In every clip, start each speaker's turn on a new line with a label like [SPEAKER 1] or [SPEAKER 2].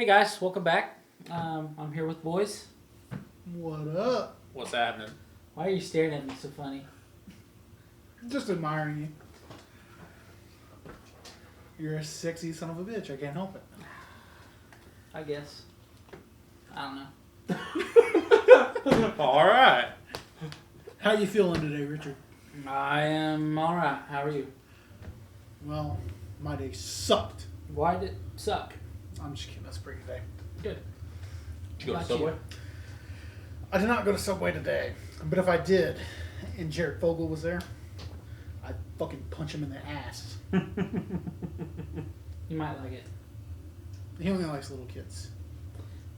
[SPEAKER 1] Hey guys, welcome back. I'm here with boys.
[SPEAKER 2] What up?
[SPEAKER 3] What's happening?
[SPEAKER 1] Why are you staring at me so funny?
[SPEAKER 2] Just admiring you. You're a sexy son of a bitch. I can't help it.
[SPEAKER 1] I guess. I don't know.
[SPEAKER 3] All right.
[SPEAKER 2] How you feeling today, Richard?
[SPEAKER 1] I am alright. How are you?
[SPEAKER 2] Well, my day sucked.
[SPEAKER 1] Why did it suck?
[SPEAKER 2] I'm just kidding. That's a pretty day.
[SPEAKER 1] Good.
[SPEAKER 3] Did you go to
[SPEAKER 1] About
[SPEAKER 3] Subway?
[SPEAKER 2] I did not go to Subway today, but if I did, and Jared Fogle was there, I'd fucking punch him in the ass.
[SPEAKER 1] You might like it.
[SPEAKER 2] He only likes little kids.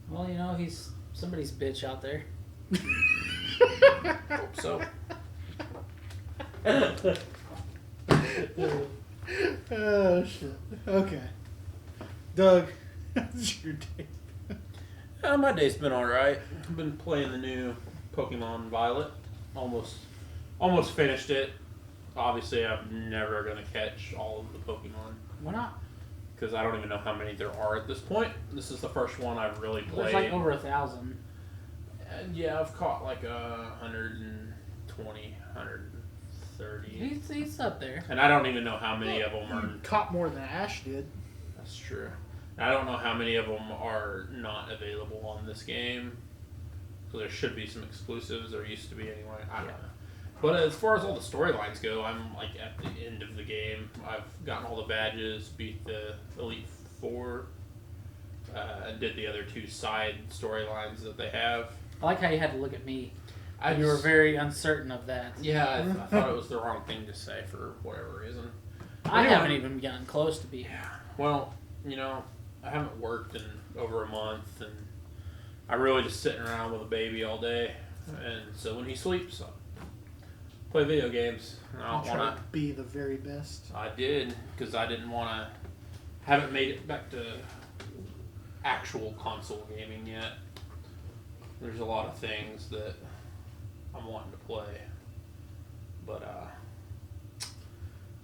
[SPEAKER 1] Well, you know, he's somebody's bitch out there.
[SPEAKER 3] Hope so.
[SPEAKER 2] Oh, shit. Okay. Doug, how's your day?
[SPEAKER 3] My day's been all right. I've been playing the new Pokemon Violet. Almost finished it. Obviously, I'm never going to catch all of the Pokemon
[SPEAKER 1] Why not?
[SPEAKER 3] because I don't even know how many there are at this point. This is the first one I've really played.
[SPEAKER 1] There's like over 1,000.
[SPEAKER 3] And yeah, I've caught like 120, 130.
[SPEAKER 1] He's up there.
[SPEAKER 3] And I don't even know how many of them are.
[SPEAKER 2] You caught more than Ash did.
[SPEAKER 3] That's true. I don't know how many of them are not available on this game. So there should be some exclusives. There used to be anyway. I don't know. But as far as all the storylines go, I'm like at the end of the game. I've gotten all the badges, beat the Elite Four, and did the other two side storylines that they have.
[SPEAKER 1] I like how you had to look at me. You were
[SPEAKER 3] just-
[SPEAKER 1] very uncertain of that.
[SPEAKER 3] Yeah, I thought it was the wrong thing to say for whatever reason.
[SPEAKER 1] I
[SPEAKER 3] Anyway.
[SPEAKER 1] haven't even gotten close to being.
[SPEAKER 3] Yeah. Well, you know, I haven't worked in over a month, and I'm really just sitting around with a baby all day. And so when he sleeps, I play video games. And I don't
[SPEAKER 2] Try
[SPEAKER 3] want
[SPEAKER 2] to be the very best.
[SPEAKER 3] to. I did because I didn't want to. Haven't made it back to actual console gaming yet. There's a lot of things that I'm wanting to play, but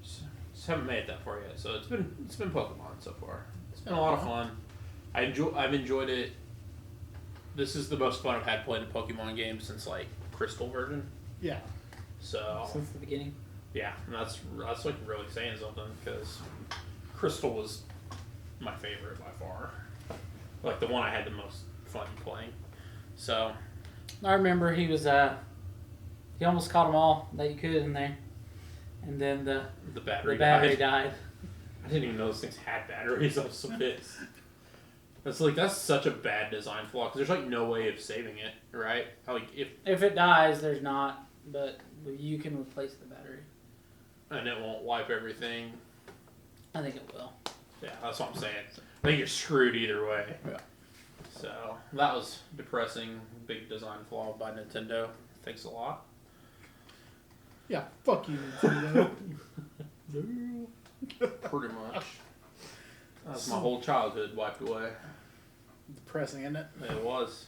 [SPEAKER 3] just haven't made it that far yet. So it's been Pokemon so far. It's been a lot of fun. I've enjoyed it. This is the most fun I've had playing a Pokemon game since like Crystal version.
[SPEAKER 2] Yeah.
[SPEAKER 3] So
[SPEAKER 1] Since the beginning.
[SPEAKER 3] yeah, and that's like really saying something because Crystal was my favorite by far. Like the one I had the most fun playing. So
[SPEAKER 1] I remember he was he almost caught them all that you could in there, and then the
[SPEAKER 3] battery
[SPEAKER 1] battery
[SPEAKER 3] died.
[SPEAKER 1] died.
[SPEAKER 3] I didn't even know those things had batteries. I was so pissed. That's such a bad design flaw because there's like no way of saving it, right? Like
[SPEAKER 1] If it dies, there's not, but you can replace the battery.
[SPEAKER 3] and it won't wipe everything.
[SPEAKER 1] I think it will.
[SPEAKER 3] Yeah, that's what I'm saying. I think you're screwed either way.
[SPEAKER 2] Yeah.
[SPEAKER 3] So that was depressing. Big design flaw by Nintendo. Thanks a lot.
[SPEAKER 2] Yeah. Fuck you, Nintendo.
[SPEAKER 3] Pretty much. That's my whole childhood wiped away.
[SPEAKER 2] Depressing, isn't it?
[SPEAKER 3] It was.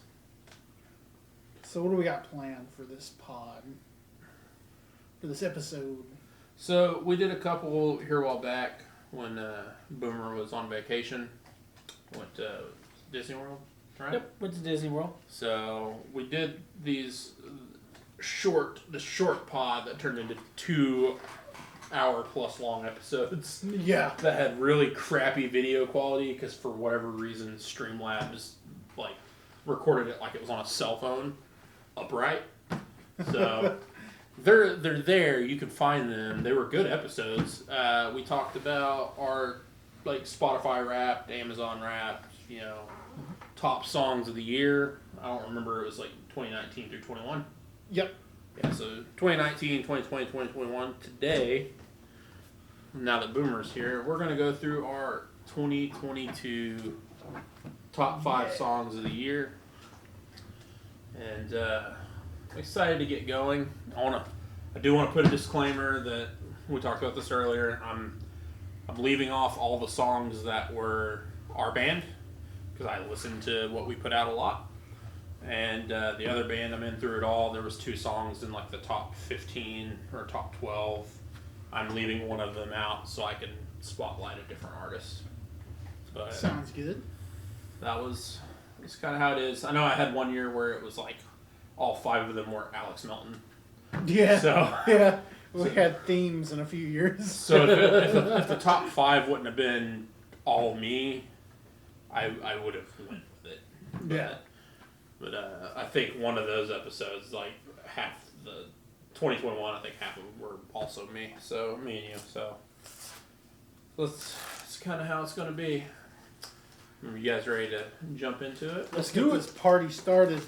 [SPEAKER 2] So what do we got planned for this pod? For this episode?
[SPEAKER 3] So we did a couple here a while back when Boomer was on vacation. Went to Disney World, right?
[SPEAKER 1] Yep, went to Disney World.
[SPEAKER 3] So we did the short pod that turned into 2-hour-plus long episodes.
[SPEAKER 2] Yeah.
[SPEAKER 3] That had really crappy video quality because for whatever reason Streamlabs like recorded it like it was on a cell phone upright. So they're there. You can find them. They were good episodes. We talked about our like Spotify Wrapped, Amazon Wrapped, top songs of the year. I don't remember. It was like 2019 through 21.
[SPEAKER 2] Yep.
[SPEAKER 3] Yeah, so 2019, 2020, 2021. Today, now that Boomer's here, we're going to go through our 2022 top 5 songs of the year. And I'm excited to get going. I do want to put a disclaimer that we talked about this earlier. I'm leaving off all the songs that were our band because I listen to what we put out a lot. And the other band I'm in through it all, there was 2 songs in like the top 15 or top 12. I'm leaving one of them out so I can spotlight a different artist. But
[SPEAKER 2] Sounds good.
[SPEAKER 3] That's kind of how it is. I know I had one year where it was like all 5 of them were Alex Melton.
[SPEAKER 2] Yeah.
[SPEAKER 3] So
[SPEAKER 2] yeah. We had themes in a few years.
[SPEAKER 3] So if the top 5 wouldn't have been all me, I would have went with it. But I think one of those episodes, like half the 2021, I think half of them were also me. So me and you. So that's kind of how it's going to be. Are you guys ready to jump into it?
[SPEAKER 2] Let's get this party started.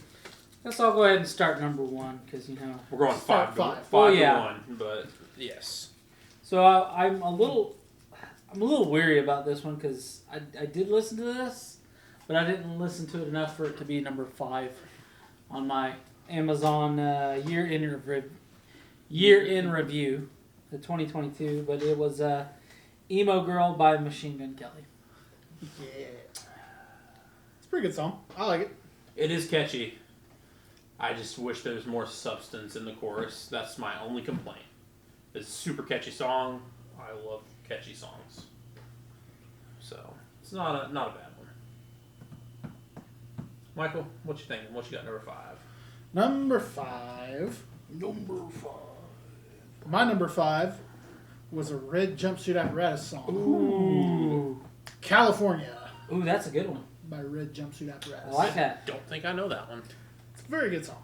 [SPEAKER 1] Let's all go ahead and start number 1 because
[SPEAKER 3] we're going 5 to 1, but yes.
[SPEAKER 1] So I'm a little weary about this one because I did listen to this, but I didn't listen to it enough for it to be number 5 on my Amazon year in review, the 2022. But it was "Emo Girl" by Machine Gun Kelly.
[SPEAKER 2] Yeah, it's a pretty good song. I like it.
[SPEAKER 3] It is catchy. I just wish there was more substance in the chorus. That's my only complaint. It's a super catchy song. I love catchy songs. So, it's not a bad one. Michael, what you thinking? What you got number 5?
[SPEAKER 2] Number 5. My number 5 was a Red Jumpsuit Apparatus song.
[SPEAKER 1] Ooh.
[SPEAKER 2] California.
[SPEAKER 1] Ooh, that's a good one.
[SPEAKER 2] By Red Jumpsuit Apparatus.
[SPEAKER 1] I like that.
[SPEAKER 3] Don't think I know that one.
[SPEAKER 2] It's a very good song.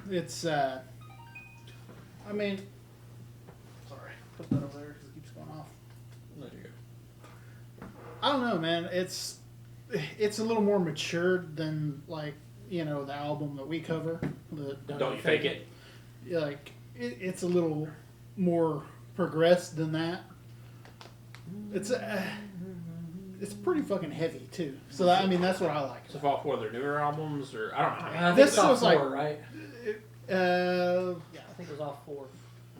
[SPEAKER 2] It's, I mean, sorry, put that over there because it keeps going off.
[SPEAKER 3] There you go.
[SPEAKER 2] I don't know, man. It's a little more matured than, like, the album that we cover.
[SPEAKER 3] Don't You Fake It?
[SPEAKER 2] Yeah, like, it's a little more progressed than that. It's pretty fucking heavy too. So that's what I like.
[SPEAKER 3] So if all 4 of their newer albums, or I don't know.
[SPEAKER 1] I think
[SPEAKER 2] This
[SPEAKER 1] it's all
[SPEAKER 2] was
[SPEAKER 1] 4,
[SPEAKER 2] like-
[SPEAKER 1] right?
[SPEAKER 2] Yeah.
[SPEAKER 1] I think it was all 4.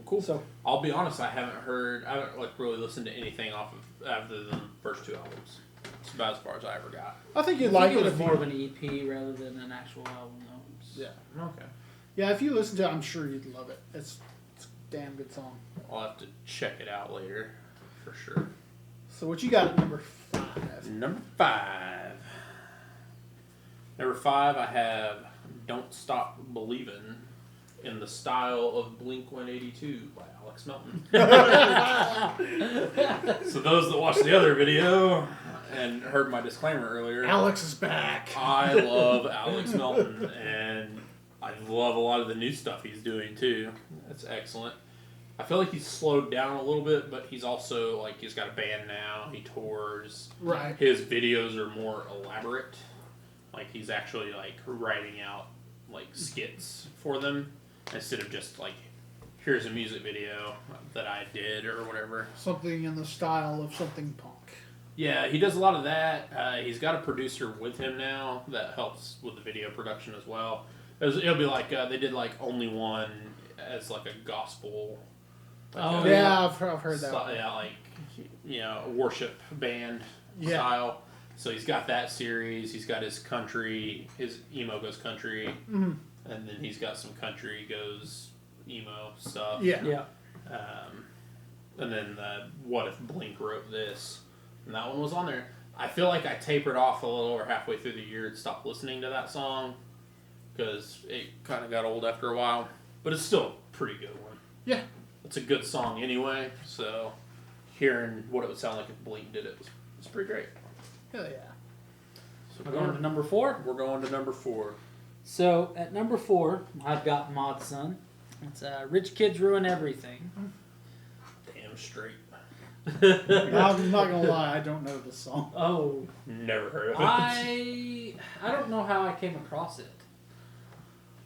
[SPEAKER 3] Cool.
[SPEAKER 2] So
[SPEAKER 3] I'll be honest, I haven't really listened to anything off of other than the first 2 albums. It's about as far as I ever got.
[SPEAKER 2] I think you'd
[SPEAKER 1] I
[SPEAKER 2] like
[SPEAKER 1] think
[SPEAKER 2] it
[SPEAKER 1] it was
[SPEAKER 2] if
[SPEAKER 1] more
[SPEAKER 2] you,
[SPEAKER 1] of an EP rather than an actual album, though.
[SPEAKER 2] Yeah.
[SPEAKER 3] Okay.
[SPEAKER 2] Yeah, if you listen to it, I'm sure you'd love it. It's a damn good song.
[SPEAKER 3] I'll have to check it out later, for sure.
[SPEAKER 2] So what you got at number 5?
[SPEAKER 3] Number 5. Number 5, I have "Don't Stop Believin'" in the style of Blink-182 by Alex Melton. So those that watched the other video and heard my disclaimer earlier,
[SPEAKER 2] Alex is back.
[SPEAKER 3] I love Alex Melton, and I love a lot of the new stuff he's doing too. It's excellent. I feel like he's slowed down a little bit, but he's also, like, he's got a band now. He tours.
[SPEAKER 2] Right.
[SPEAKER 3] His videos are more elaborate. Like, he's actually, like, writing out, like, skits for them instead of just, like, here's a music video that I did or whatever.
[SPEAKER 2] Something in the style of something punk.
[SPEAKER 3] Yeah, he does a lot of that. He's got a producer with him now that helps with the video production as well. It'll be like, they did, like, Only One as, like, a gospel...
[SPEAKER 1] Oh,
[SPEAKER 2] yeah, I've heard that.
[SPEAKER 3] Yeah, like, a worship band style. So he's got that series. He's got his country, his emo goes country, and then he's got some country goes emo stuff.
[SPEAKER 2] Yeah.
[SPEAKER 3] And then What If Blink Wrote This, and that one was on there. I feel like I tapered off a little over halfway through the year and stopped listening to that song because it kind of got old after a while. But it's still a pretty good one.
[SPEAKER 2] Yeah.
[SPEAKER 3] It's a good song anyway, so hearing what it would sound like if Blink did it was pretty great.
[SPEAKER 2] Hell yeah.
[SPEAKER 3] So
[SPEAKER 1] We're going to number 4?
[SPEAKER 3] We're going to number 4.
[SPEAKER 1] So, at number 4, I've got Mod Sun. It's Rich Kids Ruin Everything.
[SPEAKER 3] Damn straight.
[SPEAKER 2] I'm not going to lie, I don't know this song.
[SPEAKER 1] Oh.
[SPEAKER 3] Never heard of it.
[SPEAKER 1] I don't know how I came across it.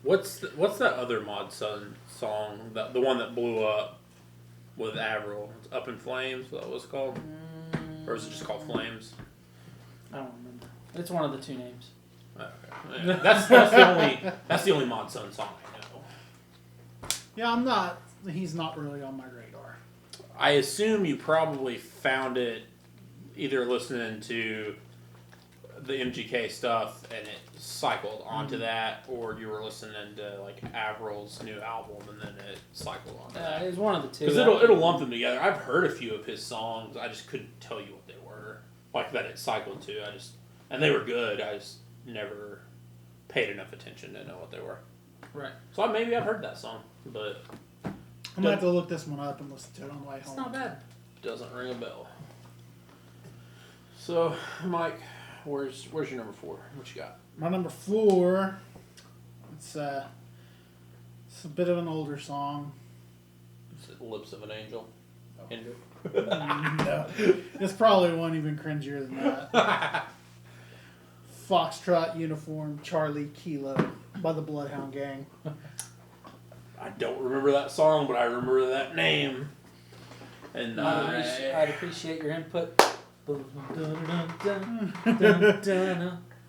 [SPEAKER 3] What's that other Mod Sun song? The one that blew up with Avril? It's Up in Flames, is that what it's called? Or is it just called Flames?
[SPEAKER 1] I don't remember. It's one of the 2 names.
[SPEAKER 3] Okay. Yeah, that's the only Mod Sun song I know.
[SPEAKER 2] Yeah, he's not really on my radar.
[SPEAKER 3] I assume you probably found it either listening to the MGK stuff and it cycled onto that, or you were listening to like Avril's new album and then it cycled onto that.
[SPEAKER 1] It's one of the 2.
[SPEAKER 3] Because it'll lump them together. I've heard a few of his songs. I just couldn't tell you what they were. Like that it cycled to. And they were good. I just never paid enough attention to know what they were.
[SPEAKER 1] Right.
[SPEAKER 3] So maybe I've heard that song, but
[SPEAKER 2] I'm gonna have to look this one up and listen to it on the way home.
[SPEAKER 1] It's not bad.
[SPEAKER 3] doesn't ring a bell. So, Mike, where's your number 4? What you got?
[SPEAKER 2] My number 4, it's a bit of an older song.
[SPEAKER 3] Is it Lips of an Angel? Hindu?
[SPEAKER 2] No, it's probably one even cringier than that. Foxtrot Uniform Charlie Kilo by the Bloodhound Gang.
[SPEAKER 3] I don't remember that song, but I remember that name. And
[SPEAKER 1] I'd appreciate your input.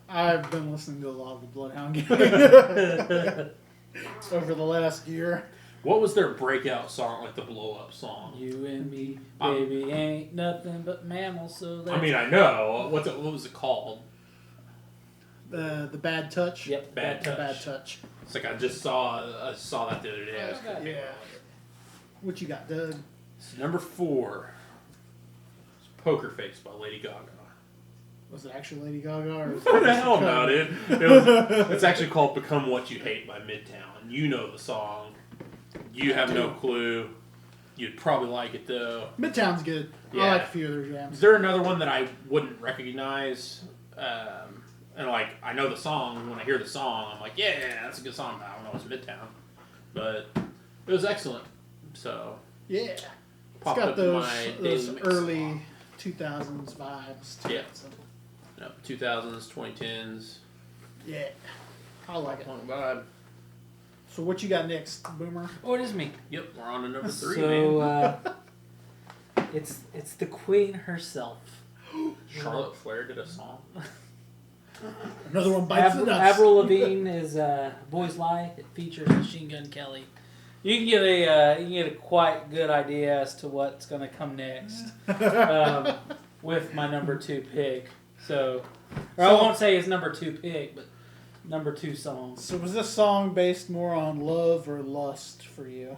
[SPEAKER 2] I've been listening to a lot of the Bloodhound Gang over the last year.
[SPEAKER 3] what was their breakout song, like the blow-up song?
[SPEAKER 1] You and me, baby, ain't nothing but mammals. So
[SPEAKER 3] I mean, I know. What was it called?
[SPEAKER 2] The Bad Touch.
[SPEAKER 1] Yep,
[SPEAKER 3] Bad Touch.
[SPEAKER 2] Bad Touch.
[SPEAKER 3] It's like I saw that the other day. I was
[SPEAKER 1] Okay.
[SPEAKER 3] kinda
[SPEAKER 2] Yeah. What you got, Doug?
[SPEAKER 3] It's number 4. It's Poker Face by Lady Gaga.
[SPEAKER 2] Was it actually Lady Gaga? Or was
[SPEAKER 3] What
[SPEAKER 2] it
[SPEAKER 3] the hell no, dude. It's actually called Become What You Hate by Midtown. You know the song. You have no clue. You'd probably like it, though.
[SPEAKER 2] Midtown's good.
[SPEAKER 3] Yeah.
[SPEAKER 2] I like a few of their jams.
[SPEAKER 3] Is there another one that I wouldn't recognize? And, like, I know the song. When I hear the song, I'm like, yeah, that's a good song. I don't know, it's Midtown. But it was excellent. So,
[SPEAKER 2] Yeah. It's
[SPEAKER 3] popped
[SPEAKER 2] got
[SPEAKER 3] up in
[SPEAKER 2] those
[SPEAKER 3] my daily mix
[SPEAKER 2] early
[SPEAKER 3] slot.
[SPEAKER 2] 2000s vibes to
[SPEAKER 3] Yeah.
[SPEAKER 2] it. So,
[SPEAKER 3] No, 2000s, 2010s.
[SPEAKER 2] yeah. I like it.
[SPEAKER 3] Long vibe.
[SPEAKER 2] So what you got next, Boomer?
[SPEAKER 1] Oh, it is me.
[SPEAKER 3] Yep, we're on to number 3,
[SPEAKER 1] So
[SPEAKER 3] man.
[SPEAKER 1] it's the Queen herself.
[SPEAKER 3] Charlotte Flair did a song.
[SPEAKER 2] Another one bites the dust.
[SPEAKER 1] Avril Lavigne is "Boys Lie." It features Machine Gun Kelly. You can get a quite good idea as to what's going to come next with my number 2 pick. So I won't say it's number 2 pick, but number 2 song.
[SPEAKER 2] So was this song based more on love or lust for you?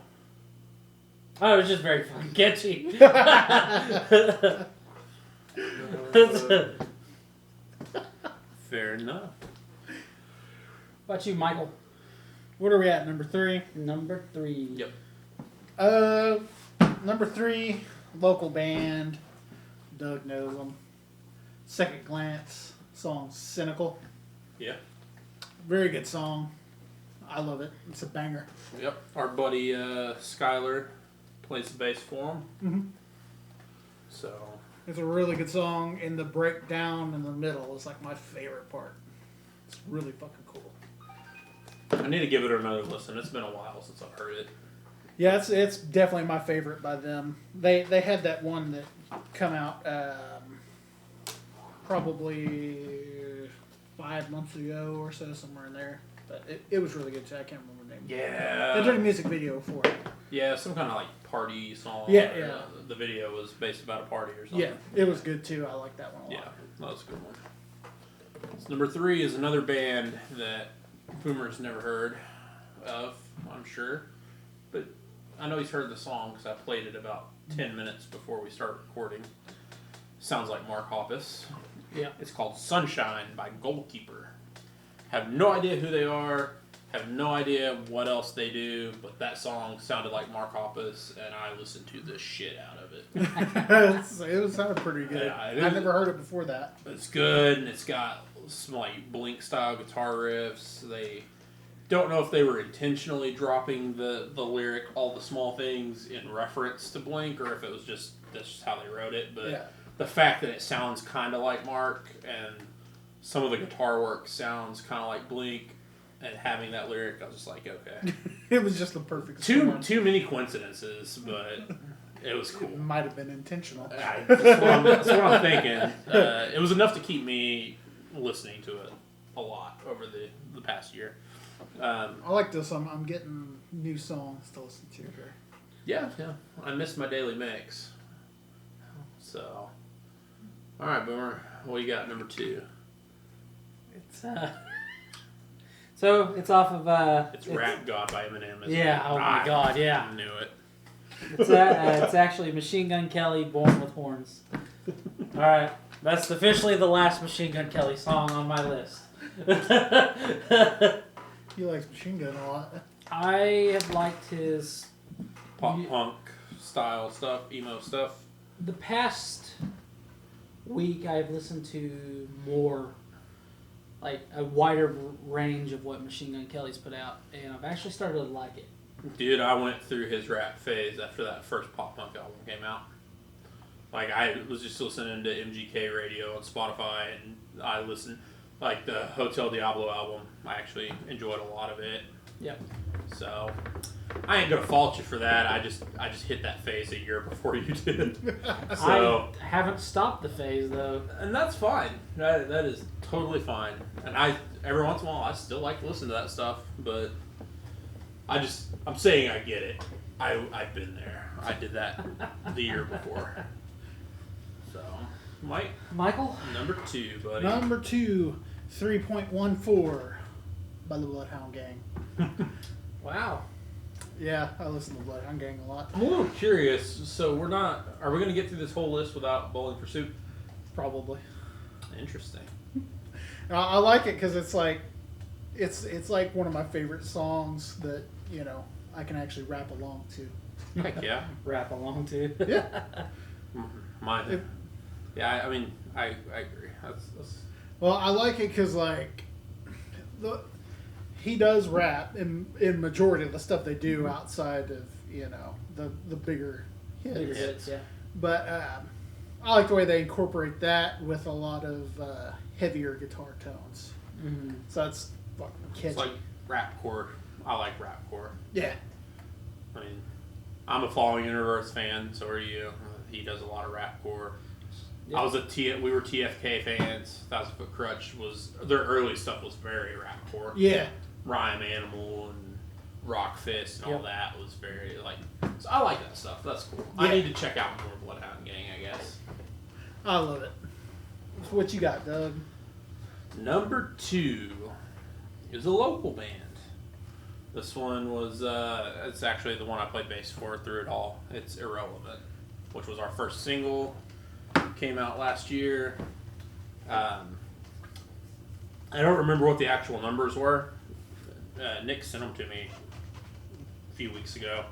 [SPEAKER 1] Oh, it was just very fucking catchy.
[SPEAKER 3] Fair enough.
[SPEAKER 1] What about you, Michael?
[SPEAKER 2] What are we at, number 3?
[SPEAKER 1] Number 3.
[SPEAKER 3] Yep.
[SPEAKER 2] Number 3, local band. Doug knows them. Second Glance, song Cynical.
[SPEAKER 3] Yeah.
[SPEAKER 2] Very good song. I love it. It's a banger.
[SPEAKER 3] Yep. Our buddy Skylar plays the bass for him.
[SPEAKER 2] Mm-hmm.
[SPEAKER 3] So.
[SPEAKER 2] It's a really good song, and the breakdown in the middle is like my favorite part. It's really fucking cool.
[SPEAKER 3] I need to give it another listen. It's been a while since I've heard it.
[SPEAKER 2] Yeah, it's definitely my favorite by them. They had that one that come out probably 5 months ago or so, somewhere in there. But it was really good too. I can't remember the name. They did a
[SPEAKER 3] Yeah.
[SPEAKER 2] music video for it.
[SPEAKER 3] Yeah, some kind of like party song.
[SPEAKER 2] Yeah,
[SPEAKER 3] or,
[SPEAKER 2] yeah.
[SPEAKER 3] The video was based about a party or something.
[SPEAKER 2] Yeah, it was good too. I like that one a lot.
[SPEAKER 3] Yeah, that was a good one. So number 3 is another band that Boomer's never heard of, I'm sure. But I know he's heard the song because I played it about 10 minutes before we started recording. Sounds like Mark Hoppus.
[SPEAKER 1] Yeah.
[SPEAKER 3] It's called Sunshine by Goalkeeper. Have no idea who they are. Have no idea what else they do. But that song sounded like Mark Hoppus, and I listened to the shit out of it.
[SPEAKER 2] It sounded pretty good.
[SPEAKER 3] Yeah, it
[SPEAKER 2] I
[SPEAKER 3] is.
[SPEAKER 2] never heard it before that.
[SPEAKER 3] It's good, and it's got some like Blink style guitar riffs. They don't know if they were intentionally dropping the lyric "all the small things" in reference to Blink, or if it was just that's just how they wrote it. But
[SPEAKER 2] Yeah.
[SPEAKER 3] the fact that it sounds kind of like Mark, and some of the guitar work sounds kind of like Blink, and having that lyric, I was just like, okay,
[SPEAKER 2] It was just the perfect storm.
[SPEAKER 3] too many coincidences, but it was cool.
[SPEAKER 2] It might have been intentional.
[SPEAKER 3] That's what I'm thinking. It was enough to keep me listening to it a lot over the past year.
[SPEAKER 2] I like this. I'm getting new songs to listen to here.
[SPEAKER 3] Yeah. I missed my daily mix. So, all right, Boomer. What you got? Number 2.
[SPEAKER 1] It's so it's off of
[SPEAKER 3] It's Rap God by Eminem. Isn't
[SPEAKER 1] Yeah.
[SPEAKER 3] it?
[SPEAKER 1] Oh my God. Yeah.
[SPEAKER 3] I knew it.
[SPEAKER 1] It's actually Machine Gun Kelly, Born with Horns. All right. That's officially the last Machine Gun Kelly song on my list.
[SPEAKER 2] He likes Machine Gun a lot.
[SPEAKER 1] I have liked his
[SPEAKER 3] Pop punk style stuff, emo stuff.
[SPEAKER 1] The past week, I've listened to more, like a wider range of what Machine Gun Kelly's put out, and I've actually started to like it.
[SPEAKER 3] Dude, I went through his rap phase after that first pop punk album came out. Like, I was just listening to MGK radio on Spotify, and I listened, like, the Hotel Diablo album. I actually enjoyed a lot of it.
[SPEAKER 1] Yep.
[SPEAKER 3] So, I ain't gonna fault you for that. I just hit that phase a year before you did. So,
[SPEAKER 1] I haven't stopped the phase, though.
[SPEAKER 3] and that's fine. That is totally fine. And every once in a while, I still like to listen to that stuff, but I'm saying I get it. I've been there. I did that the year before. So,
[SPEAKER 1] Michael?
[SPEAKER 3] number 2, buddy.
[SPEAKER 2] Number 2, 3.14 by the Bloodhound Gang.
[SPEAKER 1] Wow.
[SPEAKER 2] Yeah, I listen to Bloodhound Gang a lot.
[SPEAKER 3] I'm a little curious. So are we going to get through this whole list without Bowling for Soup?
[SPEAKER 2] Probably.
[SPEAKER 3] Interesting.
[SPEAKER 2] I like it because it's like one of my favorite songs that, you know, I can actually rap along to.
[SPEAKER 3] Heck yeah.
[SPEAKER 1] Rap along to.
[SPEAKER 2] Yeah.
[SPEAKER 3] Mine. Yeah, I mean, I agree. That's...
[SPEAKER 2] Well, I like it because, like, he does rap in majority of the stuff they do outside of, you know, the bigger hits.
[SPEAKER 1] Bigger hits, yeah.
[SPEAKER 2] But I like the way they incorporate that with a lot of heavier guitar tones.
[SPEAKER 1] Mm-hmm.
[SPEAKER 2] So that's fucking catchy.
[SPEAKER 3] It's like rapcore. I like rapcore.
[SPEAKER 2] Yeah.
[SPEAKER 3] I mean, I'm a Falling Universe fan, so are you. He does a lot of rapcore.
[SPEAKER 1] Yep.
[SPEAKER 3] We were TFK fans. Thousand Foot Crutch their early stuff was very rapcore.
[SPEAKER 2] Yeah.
[SPEAKER 3] Rhyme Animal and Rock Fist and all
[SPEAKER 1] Yep.
[SPEAKER 3] that was very, like, so I like that stuff. That's cool.
[SPEAKER 2] Yeah.
[SPEAKER 3] I need to check out more Bloodhound Gang, I guess.
[SPEAKER 2] I love it. So what you got, Doug?
[SPEAKER 3] Number 2 is a local band. This one was, it's actually the one I played bass for through it all. It's Irrelevant, which was our first single. Came out last year. I don't remember what the actual numbers were. Nick sent them to me a few weeks ago.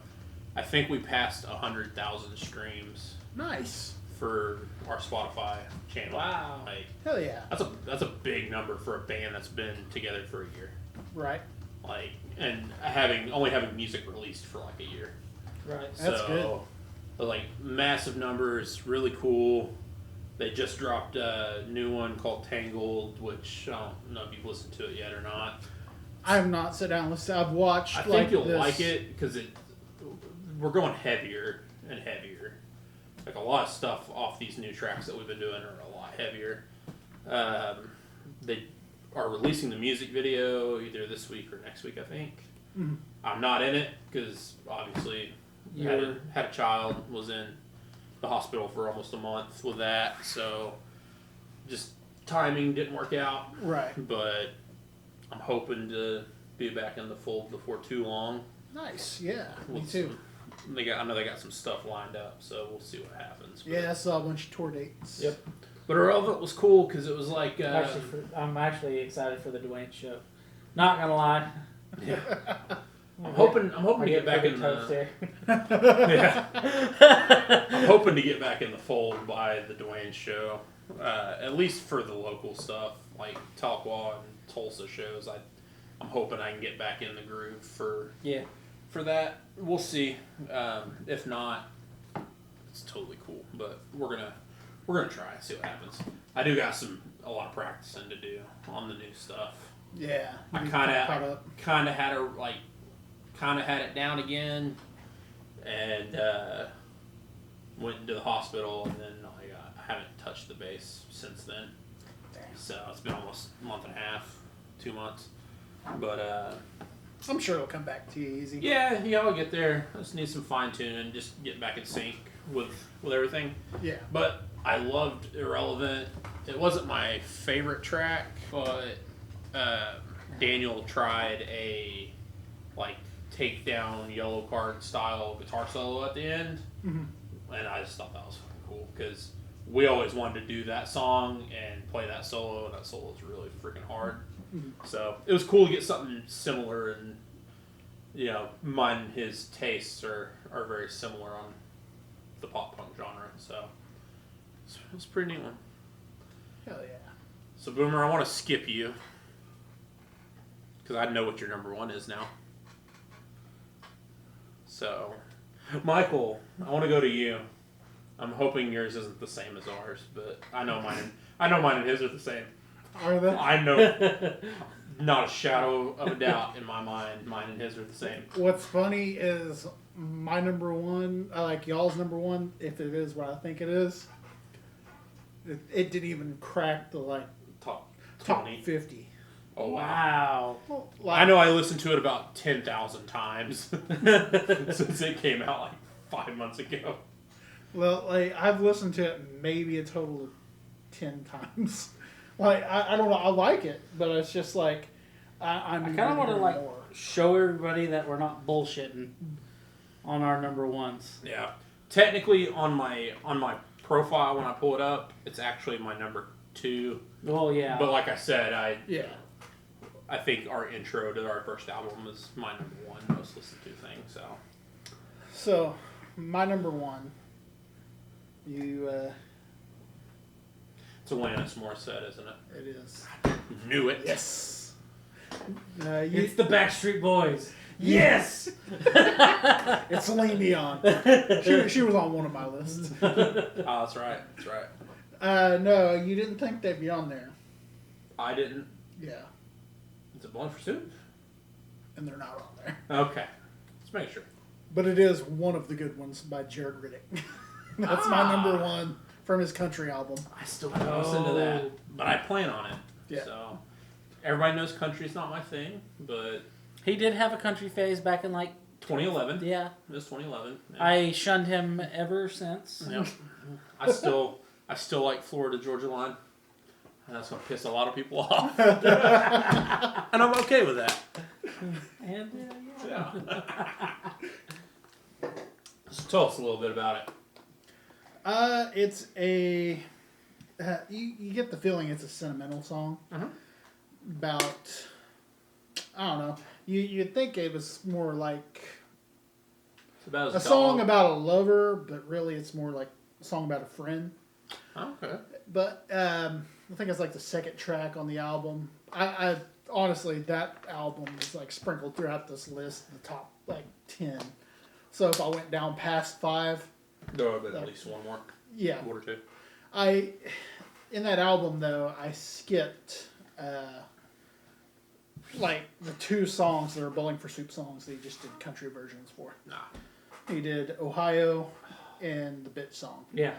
[SPEAKER 3] I think we passed 100,000 streams
[SPEAKER 2] Nice.
[SPEAKER 3] for our Spotify channel.
[SPEAKER 1] Wow.
[SPEAKER 3] Like,
[SPEAKER 2] Hell yeah.
[SPEAKER 3] that's a big number for a band that's been together for a year.
[SPEAKER 2] Right.
[SPEAKER 3] Like, and only having music released for like a year.
[SPEAKER 1] Right.
[SPEAKER 2] That's good.
[SPEAKER 3] Like, massive numbers, really cool. They just dropped a new one called Tangled, which I don't know if you've listened to it yet or not.
[SPEAKER 2] I have not sat down and listened. I've watched.
[SPEAKER 3] I think you'll like it because we're going heavier and heavier. Like, a lot of stuff off these new tracks that we've been doing are a lot heavier. They are releasing the music video either this week or next week, I think.
[SPEAKER 2] Mm-hmm.
[SPEAKER 3] I'm not in it because obviously had a child, was in the hospital for almost a month with that, so just timing didn't work out.
[SPEAKER 2] Right.
[SPEAKER 3] But I'm hoping to be back in the fold before too long.
[SPEAKER 2] Nice. Yeah. Me too.
[SPEAKER 3] I know they got some stuff lined up, so we'll see what happens. But,
[SPEAKER 2] Yeah, I saw a bunch of tour dates.
[SPEAKER 1] Yep.
[SPEAKER 3] But Irrelevant was cool because it was like.
[SPEAKER 1] I'm actually excited for the Dwayne show. Not gonna lie.
[SPEAKER 3] Yeah. I'm hoping to get back in
[SPEAKER 1] toast
[SPEAKER 3] the.
[SPEAKER 1] here.
[SPEAKER 3] Yeah. I'm hoping to get back in the fold by the Dwayne show, at least for the local stuff like Tahlequah and Tulsa shows. I'm hoping I can get back in the groove for that. We'll see. If not, it's totally cool. But we're gonna try and see what happens. I do got a lot of practicing to do on the new stuff.
[SPEAKER 2] Yeah.
[SPEAKER 3] I kind of had it down again, and went into the hospital, and then I haven't touched the bass since then.
[SPEAKER 2] Damn.
[SPEAKER 3] So it's been almost a month and a half, 2 months. But
[SPEAKER 2] I'm sure it'll come back to you easy.
[SPEAKER 3] yeah, I'll get there. I just need some fine tuning, just get back in sync with everything.
[SPEAKER 2] Yeah.
[SPEAKER 3] But I loved Irrelevant. It wasn't my favorite track, but Daniel tried a takedown yellow card style guitar solo at the end,
[SPEAKER 2] Mm-hmm.
[SPEAKER 3] and I just thought that was fucking cool because we always wanted to do that song and play that solo, and that solo is really freaking hard. So it was cool to get something similar, and mine and his tastes are very similar on the pop punk genre. So it's a pretty neat one.
[SPEAKER 2] Hell yeah.
[SPEAKER 3] So Boomer, I want to skip you because I know what your number one is now. So Michael, I want to go to you. I'm hoping yours isn't the same as ours, but I know mine and his are the same.
[SPEAKER 2] Are they?
[SPEAKER 3] I know, not a shadow of a doubt in my mind, mine and his are the same.
[SPEAKER 2] What's funny is my number one, I like y'all's number one, if it is what I think it is. It didn't even crack the
[SPEAKER 3] Top
[SPEAKER 2] top
[SPEAKER 3] 20.
[SPEAKER 2] 50.
[SPEAKER 3] Oh wow!
[SPEAKER 1] Wow.
[SPEAKER 2] Like,
[SPEAKER 3] I know I listened to it about 10,000 times since it came out like 5 months ago.
[SPEAKER 2] Well, I've listened to it maybe a total of 10 times. I don't know. I like it, but it's just I
[SPEAKER 1] kind of want to
[SPEAKER 2] more.
[SPEAKER 1] show everybody that we're not bullshitting on our number ones.
[SPEAKER 3] Yeah, technically on my profile when I pull it up, it's actually my number 2.
[SPEAKER 1] Well, yeah.
[SPEAKER 3] But like I said, I think our intro to our first album is my number 1 most listened to thing.
[SPEAKER 2] So, my number 1.
[SPEAKER 3] It's Alanis Morissette, isn't it?
[SPEAKER 2] It is.
[SPEAKER 3] Knew it.
[SPEAKER 2] Yes.
[SPEAKER 1] It's the Backstreet Boys. Yes.
[SPEAKER 2] It's Celine Dion. She was on one of my lists.
[SPEAKER 3] Oh, that's right. That's right.
[SPEAKER 2] No, you didn't think they'd be on there.
[SPEAKER 3] I didn't.
[SPEAKER 2] Yeah.
[SPEAKER 3] It's a Blunt Pursuit?
[SPEAKER 2] And they're not on there.
[SPEAKER 3] Okay. Let's make sure.
[SPEAKER 2] But it is one of the good ones by Jared Riddick. That's my number 1 from his country album.
[SPEAKER 3] I still haven't listened to that, but I plan on it.
[SPEAKER 2] Yeah.
[SPEAKER 3] So, everybody knows country's not my thing, but
[SPEAKER 1] He did have a country phase back in
[SPEAKER 3] 2011.
[SPEAKER 1] yeah.
[SPEAKER 3] It was 2011. Yeah.
[SPEAKER 1] I shunned him ever since.
[SPEAKER 3] Yep. I still like Florida Georgia Line. And that's gonna piss a lot of people off. And I'm okay with that.
[SPEAKER 1] And
[SPEAKER 3] Yeah. Just tell us a little bit about it.
[SPEAKER 2] It's a you get the feeling it's a sentimental song about, I don't know, you'd think it was more like
[SPEAKER 3] It's about
[SPEAKER 2] a song about a lover, but really it's more like a song about a friend.
[SPEAKER 3] Okay.
[SPEAKER 2] But I think it's like the second track on the album. I honestly, that album is sprinkled throughout this list, the top 10. So if I went down past 5,
[SPEAKER 3] There would have been at least one more.
[SPEAKER 2] yeah.
[SPEAKER 3] One or two.
[SPEAKER 2] In that album though, I skipped the 2 songs that are Bowling for Soup songs that he just did country versions for.
[SPEAKER 3] Nah.
[SPEAKER 2] He did Ohio and the Bitch song
[SPEAKER 1] yeah.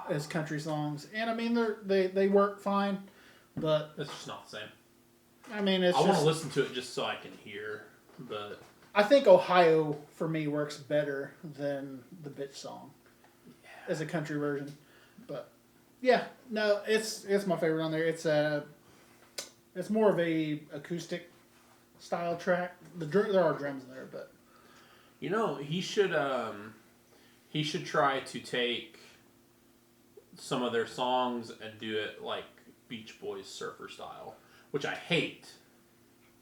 [SPEAKER 2] as country songs, and I mean they work fine, but
[SPEAKER 3] It's just not the same.
[SPEAKER 2] I mean it's
[SPEAKER 3] I want
[SPEAKER 2] just,
[SPEAKER 3] to listen to it just so I can hear, but
[SPEAKER 2] I think Ohio for me works better than the Bitch song as a country version, but yeah, no, it's my favorite on there. It's more of a acoustic style track. There are drums in there, but
[SPEAKER 3] he should try to take some of their songs and do it like Beach Boys surfer style, which I hate,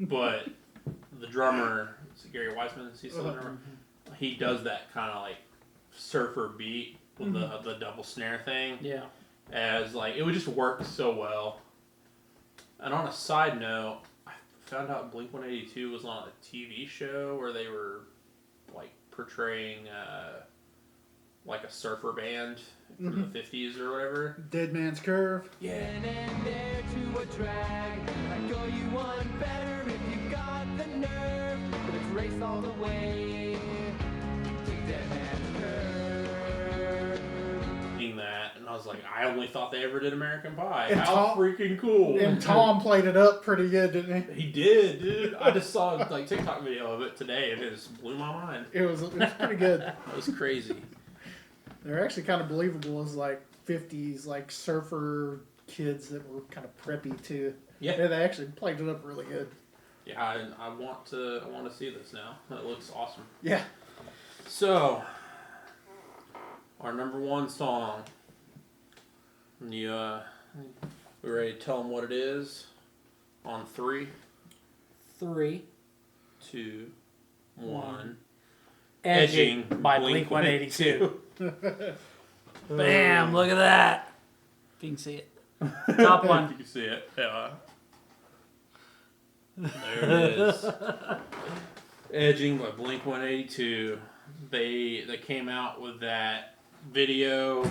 [SPEAKER 3] but the drummer, is it Gary Weissman? Is he still the drummer? He does that kind of surfer beat with the double snare thing.
[SPEAKER 1] Yeah.
[SPEAKER 3] As it would just work so well. And on a side note, I found out Blink-182 was on a TV show where they were portraying a surfer band from the 50s or whatever.
[SPEAKER 2] Dead Man's Curve.
[SPEAKER 3] Yeah.
[SPEAKER 4] And there to a drag. I go you one better if you got the nerve. Let's race all the way to Dead Man's Curve.
[SPEAKER 3] Seeing that, and I was like, I only thought they ever did American Pie.
[SPEAKER 2] And
[SPEAKER 3] How freaking cool!
[SPEAKER 2] And Tom played it up pretty good, didn't he?
[SPEAKER 3] He did, dude. I just saw a TikTok video of it today, and it just blew my mind.
[SPEAKER 2] It was pretty good.
[SPEAKER 3] That was crazy.
[SPEAKER 2] They're actually kind of believable as 50s surfer kids that were kind of preppy too.
[SPEAKER 3] Yeah.
[SPEAKER 2] They actually played it up really good.
[SPEAKER 3] Yeah, I want to see this now. It looks awesome.
[SPEAKER 2] Yeah.
[SPEAKER 3] So, our number 1 song You, we ready to tell them what it is? On 3,
[SPEAKER 1] 3,
[SPEAKER 3] 2, 1.
[SPEAKER 1] Edging by Blink-182. Bam! Look at that. If you can see it. Top
[SPEAKER 3] You
[SPEAKER 1] one.
[SPEAKER 3] can see it. Yeah. There it is. Edging by Blink-182. They came out with that video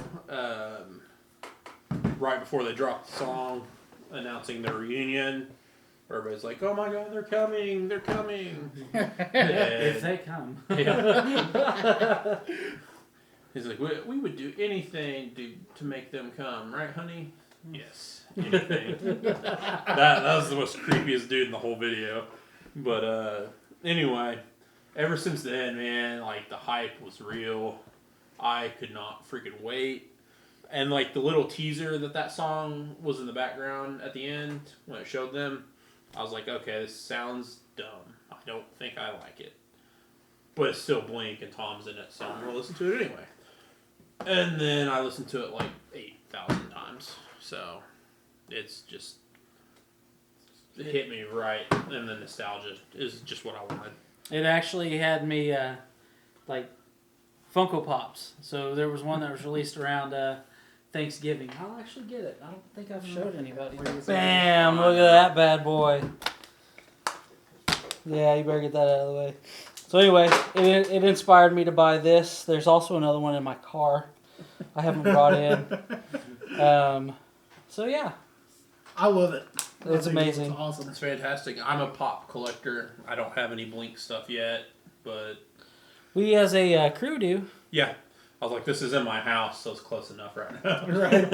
[SPEAKER 3] right before they dropped the song, announcing their reunion. Everybody's like, "Oh my God, they're coming! They're coming!"
[SPEAKER 1] If they come.
[SPEAKER 3] Yeah. He's like, we would do anything to make them come, right, honey? Yes, anything. that was the most creepiest dude in the whole video. But anyway, ever since then, man, like the hype was real. I could not freaking wait. And like the little teaser that song was in the background at the end when it showed them, I was like, okay, this sounds dumb. I don't think I like it. But it's still Blink and Tom's in it, so I'm going to listen to it anyway. And then I listened to it like 8,000 times. So it's just, it hit me right. And the nostalgia is just what I wanted.
[SPEAKER 1] It actually had me like Funko Pops. So there was one that was released around Thanksgiving. I'll actually get it. I don't think I've showed anybody. Bam! Look at that bad boy. Yeah, you better get that out of the way. So anyway, it inspired me to buy this. There's also another one in my car I haven't brought in. So yeah.
[SPEAKER 2] I love it.
[SPEAKER 1] It's amazing.
[SPEAKER 2] It's awesome.
[SPEAKER 3] It's fantastic. I'm a pop collector. I don't have any Blink stuff yet, but
[SPEAKER 1] We as a crew do.
[SPEAKER 3] yeah. I was like, this is in my house, so it's close enough right now.
[SPEAKER 2] Right.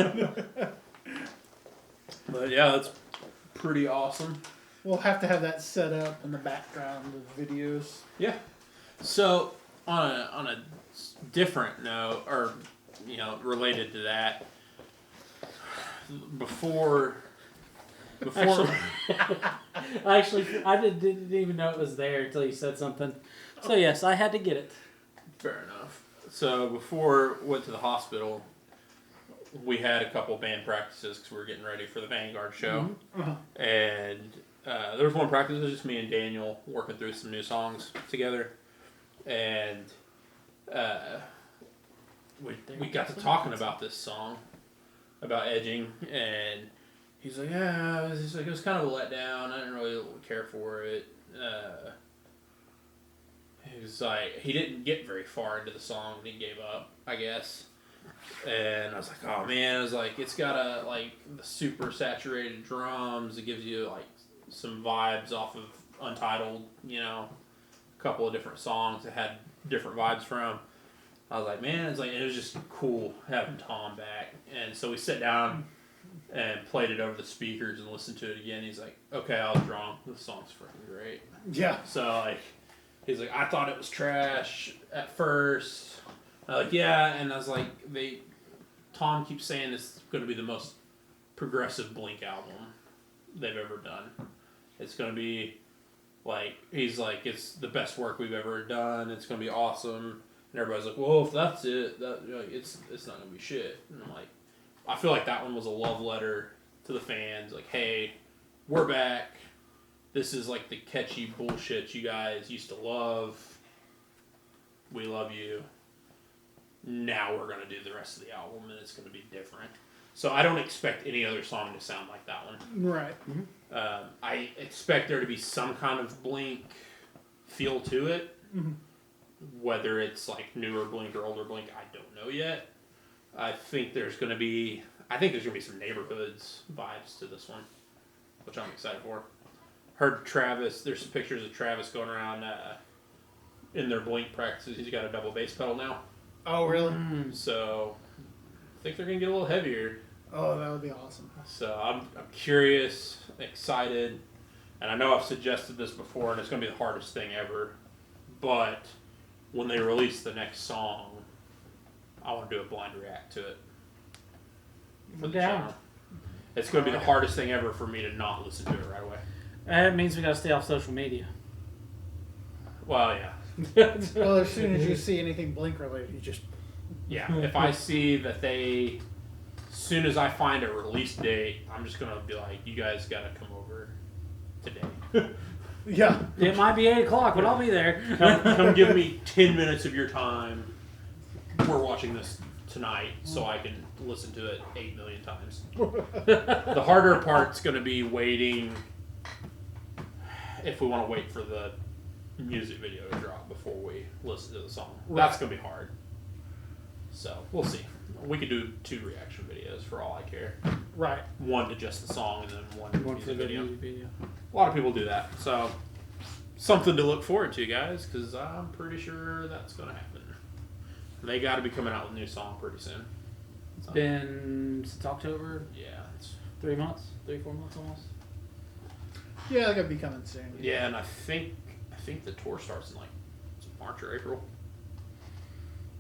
[SPEAKER 3] But yeah, that's pretty awesome.
[SPEAKER 2] We'll have to have that set up in the background of videos.
[SPEAKER 3] Yeah. So on a different note, or related to that, before
[SPEAKER 1] Actually, I didn't even know it was there until you said something. So yes, I had to get it.
[SPEAKER 3] fair enough. So before we went to the hospital, we had a couple band practices because we were getting ready for the Vanguard show, and there was one practice. It was just me and Daniel working through some new songs together, and we got to talking about this song, about edging, and he's like, yeah, it was kind of a letdown. I didn't really care for it. He was like, he didn't get very far into the song and he gave up, I guess. And I was like, oh man, I was like, it's got the super saturated drums. It gives you like some vibes off of Untitled, a couple of different songs that had different vibes from. I was like, man, it was just cool having Tom back. And so we sat down and played it over the speakers and listened to it again. He's like, okay, I was wrong. This song's freaking great.
[SPEAKER 2] Yeah.
[SPEAKER 3] So he's like, I thought it was trash at first. I was like, yeah, and I was like, Tom keeps saying this is going to be the most progressive Blink album they've ever done. It's going to be he's like, it's the best work we've ever done. It's going to be awesome. And everybody's like, well, if that's it, it's not going to be shit. And I'm like, I feel like that one was a love letter to the fans. Like, hey, we're back. This is like the catchy bullshit you guys used to love. We love you. Now we're going to do the rest of the album, and it's going to be different. So I don't expect any other song to sound like that one.
[SPEAKER 2] Right.
[SPEAKER 1] Mm-hmm.
[SPEAKER 3] I expect there to be some kind of Blink feel to it.
[SPEAKER 2] Mm-hmm.
[SPEAKER 3] Whether it's like newer Blink or older Blink, I don't know yet. I think there's going to be some Neighborhoods vibes to this one, which I'm excited for. Heard Travis, there's some pictures of Travis going around in their Blink practices. He's got a double bass pedal now.
[SPEAKER 2] Oh, really?
[SPEAKER 3] So I think they're going to get a little heavier.
[SPEAKER 2] Oh, that would be awesome.
[SPEAKER 3] So I'm curious, excited, and I know I've suggested this before, and it's going to be the hardest thing ever, but when they release the next song, I want to do a blind react to it. For the channel. It's going to be the hardest thing ever for me to not listen to it right away.
[SPEAKER 1] That means we got to stay off social media.
[SPEAKER 3] Well, yeah.
[SPEAKER 2] Well, as soon as you see anything Blink related, you just...
[SPEAKER 3] Yeah, if I see that they soon as I find a release date, I'm just gonna be like, you guys gotta come over today.
[SPEAKER 2] Yeah.
[SPEAKER 1] It might be 8 o'clock, but I'll be there.
[SPEAKER 3] Come give me 10 minutes of your time. We're watching this tonight, so I can listen to it 8 million times. The harder part's going to be waiting, if we want to wait for the music video to drop before we listen to the song. That's going to be hard. So, we'll see. We could do 2 reaction videos for all I care.
[SPEAKER 2] Right.
[SPEAKER 3] One to just the song and then one
[SPEAKER 1] One
[SPEAKER 3] music
[SPEAKER 1] for the
[SPEAKER 3] video.
[SPEAKER 1] music video.
[SPEAKER 3] A lot of people do that. So, something to look forward to, guys, because I'm pretty sure that's going to happen. They got to be coming out with a new song pretty soon.
[SPEAKER 1] It's been since October,
[SPEAKER 3] Yeah. It's,
[SPEAKER 1] 3 months, 3-4 months almost.
[SPEAKER 2] Yeah, they're gonna be coming soon.
[SPEAKER 3] yeah, and I think the tour starts in like March or April.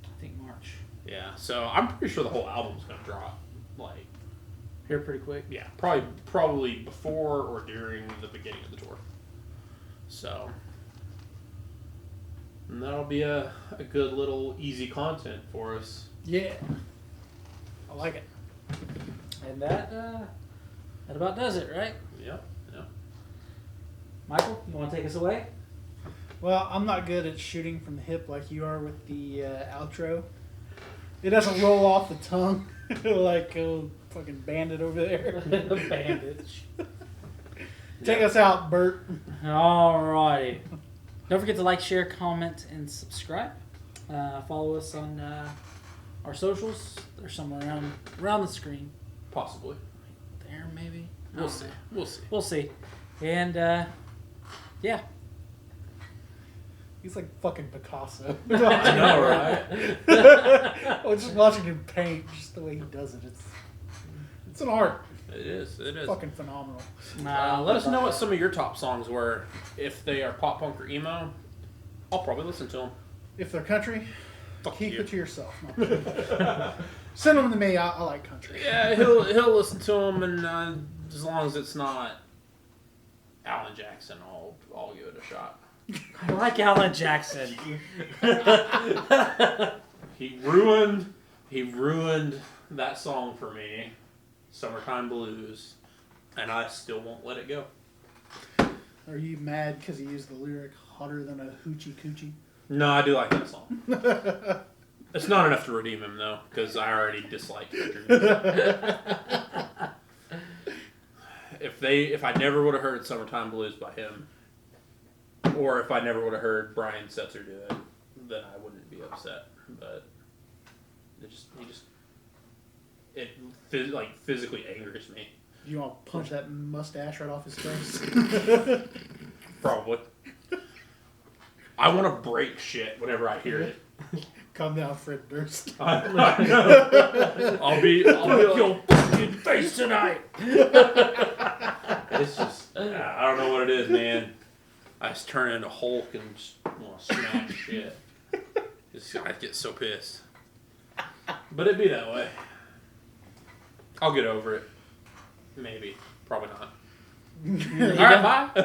[SPEAKER 1] I think March.
[SPEAKER 3] Yeah, so I'm pretty sure the whole album's gonna drop. Like,
[SPEAKER 1] Here pretty quick.
[SPEAKER 3] yeah, probably before or during the beginning of the tour. So, and that'll be a good little easy content for us.
[SPEAKER 2] Yeah. I like it.
[SPEAKER 1] And that about does it, right?
[SPEAKER 3] Yep. Yep.
[SPEAKER 1] Michael, you want to take us away?
[SPEAKER 2] Well, I'm not good at shooting from the hip like you are with the outro. It doesn't roll off the tongue like a fucking bandit over there.
[SPEAKER 1] Bandage.
[SPEAKER 2] Take us out, Bert.
[SPEAKER 1] Alrighty. Don't forget to like, share, comment, and subscribe. Follow us on our socials. They're somewhere around the screen.
[SPEAKER 3] Possibly.
[SPEAKER 1] There, maybe. I
[SPEAKER 3] We'll
[SPEAKER 1] don't
[SPEAKER 3] see.
[SPEAKER 1] know.
[SPEAKER 3] We'll see.
[SPEAKER 1] We'll see. And, yeah.
[SPEAKER 2] He's like fucking Picasso.
[SPEAKER 3] I know, right?
[SPEAKER 2] I was just watching him paint, just the way he does it. It's an art.
[SPEAKER 3] It is. It is.
[SPEAKER 2] Fucking phenomenal.
[SPEAKER 3] Let us know what some of your top songs were. If they are pop punk or emo, I'll probably listen to them.
[SPEAKER 2] If they're country,
[SPEAKER 3] Fuck
[SPEAKER 2] keep
[SPEAKER 3] you.
[SPEAKER 2] it to yourself. No. Send them to me. I like country.
[SPEAKER 3] Yeah, he'll listen to them, and as long as it's not Alan Jackson, I'll give it a shot.
[SPEAKER 1] I like Alan Jackson.
[SPEAKER 3] He ruined that song for me, "Summertime Blues," and I still won't let it go.
[SPEAKER 2] Are you mad because he used the lyric "hotter than a hoochie coochie"?
[SPEAKER 3] No, I do like that song. It's not enough to redeem him though, because I already dislike country music. If I never would have heard "Summertime Blues" by him, or if I never would have heard Brian Setzer do it, then I wouldn't be upset. But it physically angers me.
[SPEAKER 2] You want to punch that mustache right off his face?
[SPEAKER 3] Probably. I want to break shit whenever I hear it.
[SPEAKER 2] Calm down, Fred Durst.
[SPEAKER 3] I know. I'll be like,
[SPEAKER 1] your fucking face tonight.
[SPEAKER 3] it's just, I don't know what it is, man. I just turn into Hulk and just want to smash shit. I get so pissed. But it'd be that way. I'll get over it. Maybe. Probably not. Alright, bye.